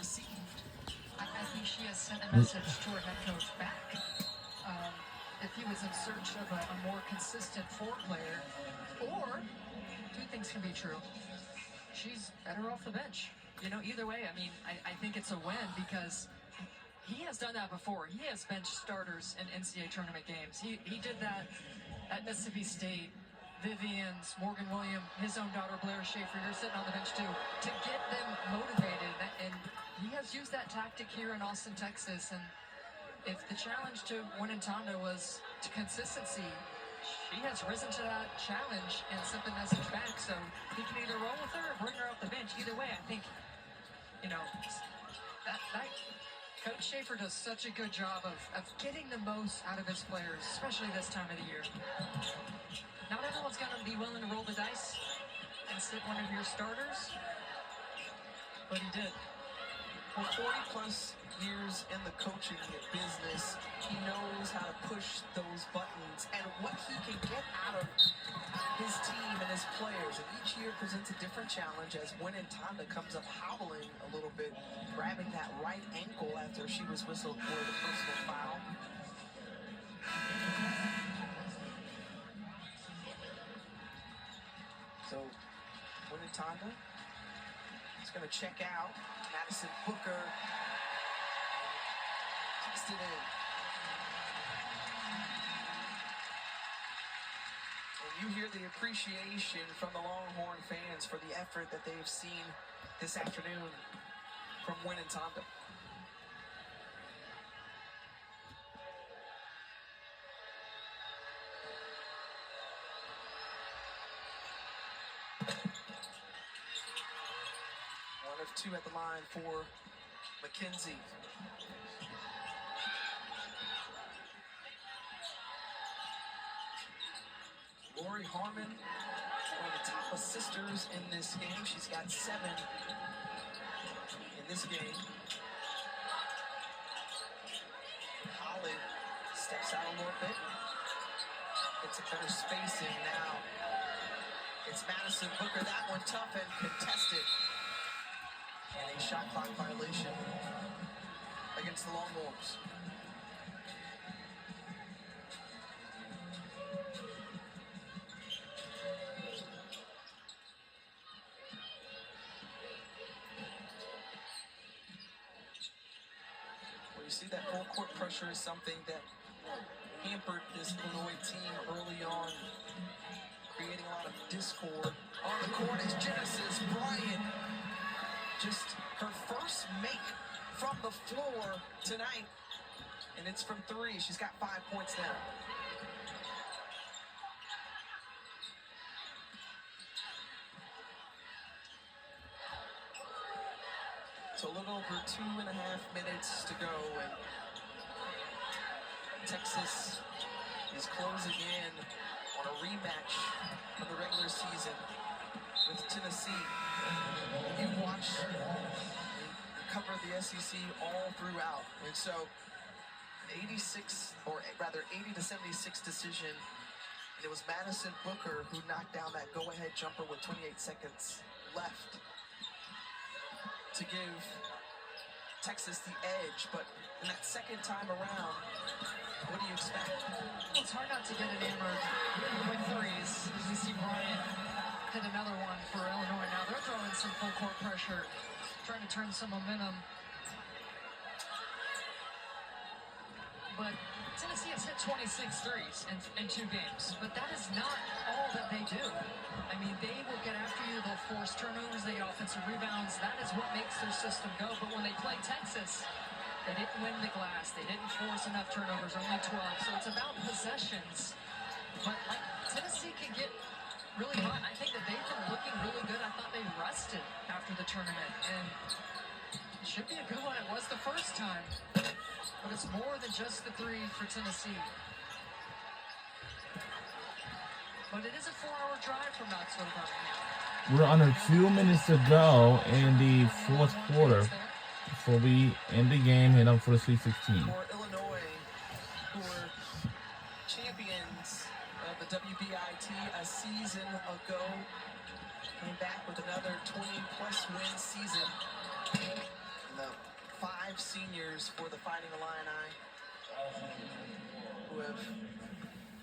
received. I think she has sent a message to her head coach back. If he was in search of a more consistent floor player, or two things can be true. She's better off the bench. You know, either way, I mean, I think it's a win because he has done that before. He has benched starters in NCAA tournament games. He did that at Mississippi State. Vivian's, Morgan Williams, his own daughter Blair Schaefer, you're sitting on the bench too, to get them motivated. And he has used that tactic here in Austin, Texas. And if the challenge to Winnetonda was to consistency, she has risen to that challenge and sent the message back. So he can either roll with her or bring her off the bench. Either way, I think, you know, that Coach Schaefer does such a good job of getting the most out of his players, especially this time of the year. Not everyone's going to be willing to roll the dice and sit one of your starters, but he did. For 40-plus years in the coaching business, he knows how to push those buttons and what he can get out of his team and his players. And each year presents a different challenge as Winnetonda comes up hobbling a little bit, grabbing that right ankle after she was whistled for the personal foul. So Winnetonda is going to check out. Madison Booker kicks it in. And you hear the appreciation from the Longhorn fans for the effort that they've seen this afternoon from Winnetonda. Two at the line for McKenzie. Lori Harmon, one of the top assisters in this game. She's got 7 in this game. Holly steps out a little bit. Gets a better spacing now. It's Madison Booker. That one tough and contested. And a shot clock violation against the Longhorns. Well, you see that full court pressure is something that hampered this Illinois team early on, creating a lot of discord. On the court is Genesis Bryant. Just her first make from the floor tonight, and it's from 3. She's got 5 points now. So a little over 2.5 minutes to go, and Texas is closing in on a rematch of the regular season with Tennessee. You've watched and covered the SEC all throughout, and so 86, or rather 80-76 decision, and it was Madison Booker who knocked down that go-ahead jumper with 28 seconds left to give Texas the edge. But in that second time around, what do you expect? It's hard not to get enamored with threes. We see Bryant hit another one for Illinois. Now they're throwing some full court pressure, trying to turn some momentum. But Tennessee has hit 26 threes in 2 games, but that is not all that they do. I mean, they will get after you, they'll force turnovers, they get offensive rebounds. That is what makes their system go. But when they play Texas, they didn't win the glass. They didn't force enough turnovers, only 12. So it's about possessions. But like, Tennessee can get really hot. I think that they've been looking really good. I thought they rested after the tournament, and it should be a good one. It was the first time. But it's more than just the 3 for Tennessee. But it is a 4-hour drive from Knoxville to Birmingham. We're under 2 minutes to go in the 4th quarter before we end the game, head up for the Sweet 16. For Illinois, who were champions of the WBIT a season ago, came back with another 20-plus win season. 5 seniors for the Fighting Illini who have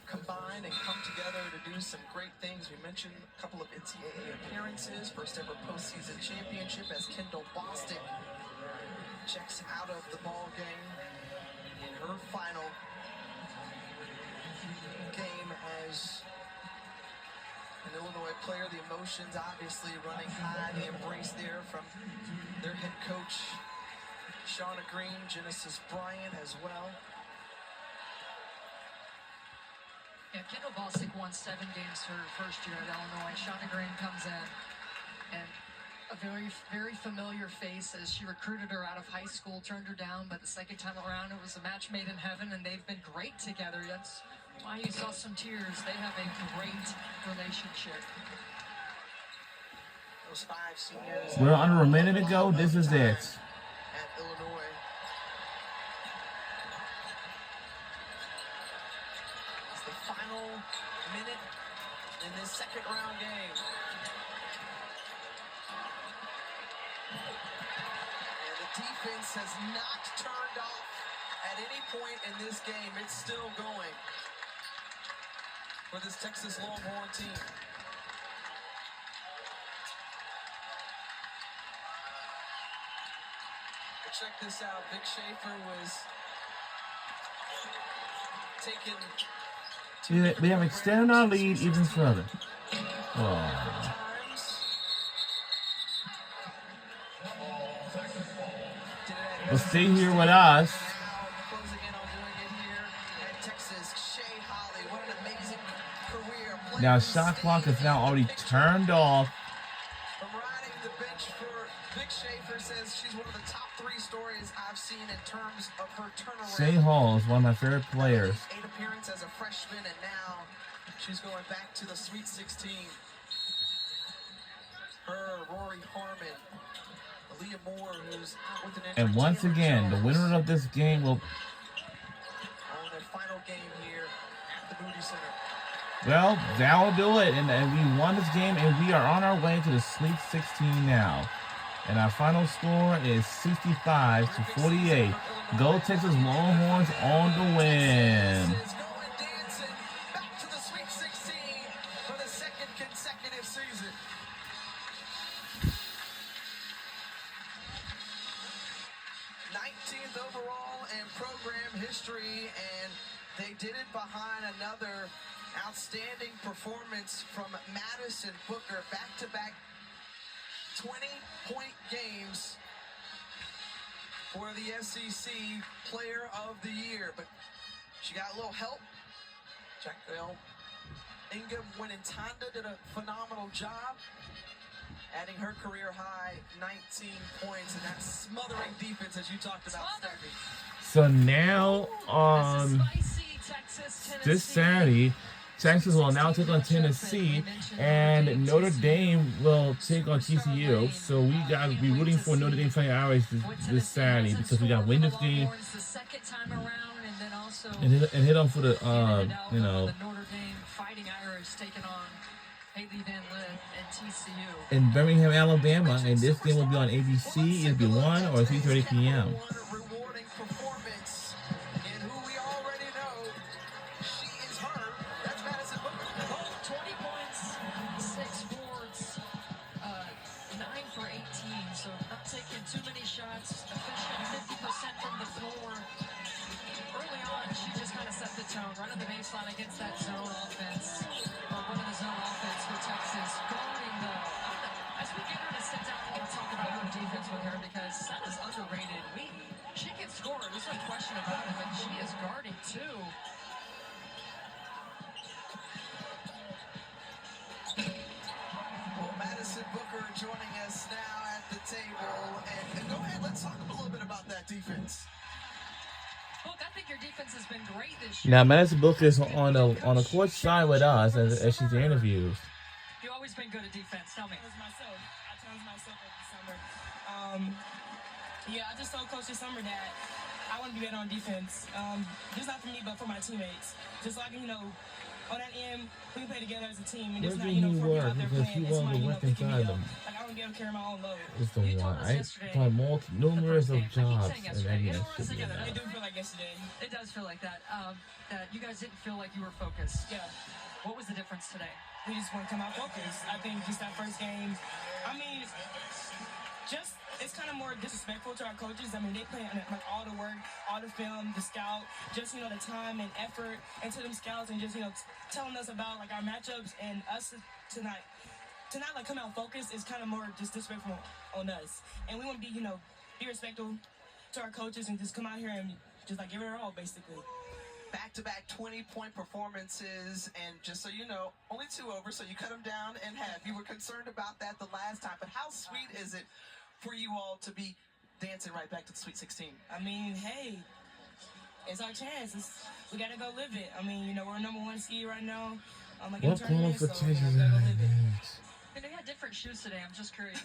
combined and come together to do some great things. We mentioned a couple of NCAA appearances, first ever postseason championship as Kendall Bostic checks out of the ball game in her final game as an Illinois player. The emotions obviously running high, the embrace there from their head coach Shauna Green, Genesis Bryant as well. Yeah, Kendall Bostic won 7 games her first year at Illinois. Shauna Green comes in, and a very, very familiar face as she recruited her out of high school, turned her down, but the second time around it was a match made in heaven, and they've been great together. That's why you saw some tears. They have a great relationship. Those 5 seniors. We're under a minute to go. This is it. At Illinois. It's the final minute in this second round game. And the defense has not turned off at any point in this game. It's still going for this Texas Longhorn team. But check this out. Vic Schaefer was taken. We have extended our lead even further. Oh. Well, stay here with us. Closing in on doing it here at Texas, Shea Holly. What an amazing career. Now, shot clock is now already turned off. From riding the bench for Vic Schaefer says she's one of the top 3 stories I've seen in terms of her turnaround. Shea Hall is one of my favorite players. 8 appearances as a freshman, and now she's going back to the Sweet 16. Her, Rory Harmon, Aaliyah Moore, who's out with an injury. And once Taylor again, the Jones winner of this game will. on their final game here at the Moody Center. Well, that will do it. And we won this game, and we are on our way to the Sweet 16 now. And our final score is 65-48. Go Texas Longhorns on the win. Texas going dancing back to the Sweet 16 for the 2nd consecutive season. '19th overall in program history, and they did it behind another outstanding performance from Madison Booker. Back-to-back 20-point games for the SEC Player of the Year. But she got a little help. Jacquel Ingham Winantanda did a phenomenal job, adding her career high 19 points, and that smothering defense as you talked about, Stephanie. So now, this Saturday, Texas will now take on Tennessee, and Notre Dame will take on TCU. So we got to be rooting for Notre Dame Fighting Irish this Saturday because we got to win this game and hit on for the The Notre Dame Fighting Irish taking on Haley Van Lith and TCU. in Birmingham, Alabama, and this game will be on ABC. It'll be 1 or 3:30 p.m. Rewarding performance, and who we already know, she is her. That's Madison Booker. 20 points, 6 boards, 9 for 18, so not taking too many shots, efficient 50% from the floor. Early on, she just kind of set the tone, running the baseline against that zone offense, or one of the zone offense for Texas, guarding as we get her to sit down, we're going to talk about her defense with her because that is underrated. She can score, there's no question about it, but she is guarding too. Well, Madison Booker joining us now at the table. And go ahead, let's talk a little bit about that defense. Look, I think your defense has been great this year. Now, Madison Booker is on the court side with us as she's interviews. You've always been good at defense. Tell me. I challenged myself over the summer. I just told Coach this summer that I want to be better on defense. Just not for me, but for my teammates. Just so I can, on that end, we play together as a team, and Where it's do not, you for me work? out there Because playing. you It's want money, to work picking me inside up. them. Like, I don't be able to carry my own load. It's the You told one. us I yesterday, tried numerous the of first game. I keep jobs saying and yesterday. maybe You I know, we're should be together. now. It do feel like yesterday. It does feel like that. That you guys didn't feel like you were focused. Yeah. What was the difference today? We just want to come out focused. I think just that first game, I mean, just it's kind of more disrespectful to our coaches. I mean, they put in like all the work, all the film, the scout, just the time and effort into them scouts, and just telling us about like our matchups, and us to not like come out focused is kind of more just disrespectful on us. And we want to be respectful to our coaches and just come out here and just like give it our all basically. Back-to-back 20-point performances, and just so you know, only 2 over, so you cut them down in half. You were concerned about that the last time, but how sweet is it for you all to be dancing right back to the Sweet 16? I mean, hey, it's our chance. We gotta go live it. I mean, we're number 1 seed right now. Like What qualifications we are gotta go they live it. need? And they had different shoes today. I'm just curious.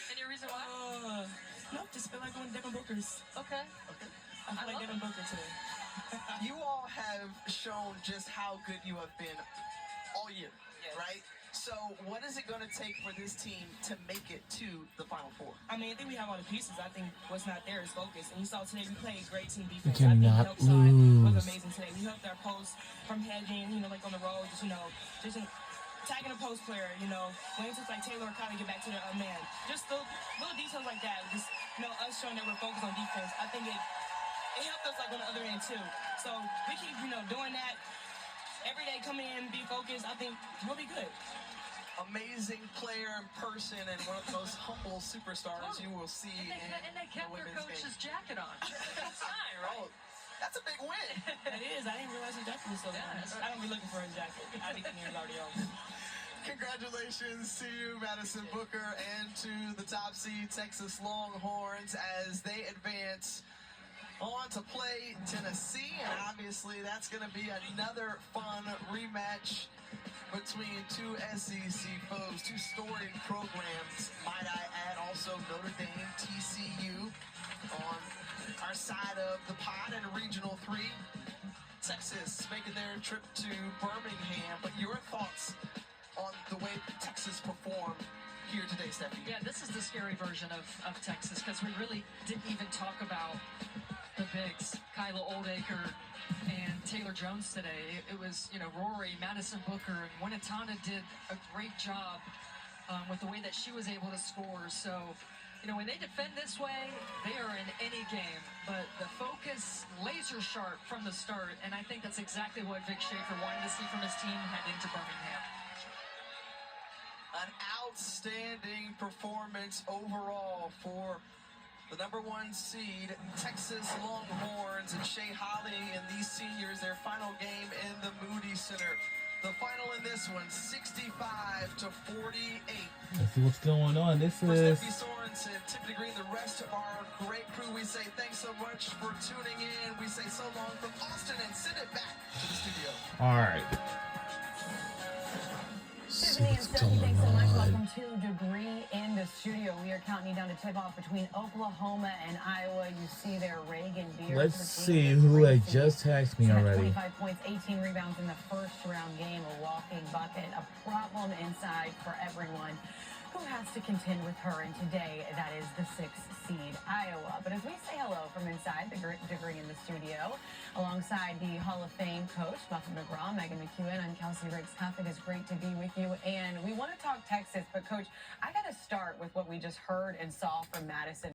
Any reason why? No, just feel like going to Devin Booker's. Okay. I feel like love Devin Booker today. You all have shown just how good you have been all year, Yes. right? So what is it going to take for this team to make it to the Final Four? I mean, I think we have all the pieces. I think what's not there is focus. And you saw today we played great team defense. You cannot I think the help side was lose. amazing today. We helped our post from hedging, like on the road, just tagging a post player, when it took like Taylor or Kyle to get back to the man. Just the little details like that. Just, us showing that we're focused on defense. I think it helped us like on the other end too. So we keep, doing that every day, coming in, be focused. I think we'll be good. Amazing player in person and one of the most humble superstars you will see And they in kept the their women's coach's game. jacket on. That's fine, right? Oh, that's a big win. It is. I didn't realize his jacket was so nice. I don't be looking for his jacket. I think he was already on. Congratulations to you, Madison Booker, and to the top seed Texas Longhorns as they advance on to play Tennessee. And obviously that's going to be another fun rematch between 2 SEC foes, 2 storied programs, might I add. Also Notre Dame, TCU on our side of the pod in Regional 3. Texas making their trip to Birmingham. But your thoughts on the way Texas performed here today, Stephanie? Yeah, this is the scary version of Texas, because we really didn't even talk about the bigs, Kyla Oldacre and Taylor Jones today. It was, Rory, Madison Booker, and Winatana did a great job with the way that she was able to score. So, when they defend this way, they are in any game. But the focus, laser sharp from the start, and I think that's exactly what Vic Schaefer wanted to see from his team heading to Birmingham. An outstanding performance overall for the number 1 seed, Texas Longhorns, and Shea Holly and these seniors, their final game in the Moody Center. The final in this one, 65-48. Let's see what's going on. This For is Stephanie Sorensen, Tiffany Green, the rest of our great crew, we say thanks so much for tuning in. We say so long from Austin and send it back to the studio. all right. See Tiffany and what's Stephanie, going thanks so much. on. Welcome to Degree in the studio. We are counting down to tip-off between Oklahoma and Iowa. You see there, Reagan Beard. Let's see who had just texted me already. 25 points, 18 rebounds in the first round game. A walking bucket, a problem inside for everyone who has to contend with her. And today, that is the 6th seed, Iowa. But as we say hello from inside the Degree in the studio, alongside the Hall of Fame coach, Muffin McGraw, Megan McEwen, I'm Kelsey Riggs-Huff. It is great to be with you. And we want to talk Texas, but Coach, I got to start with what we just heard and saw from Madison.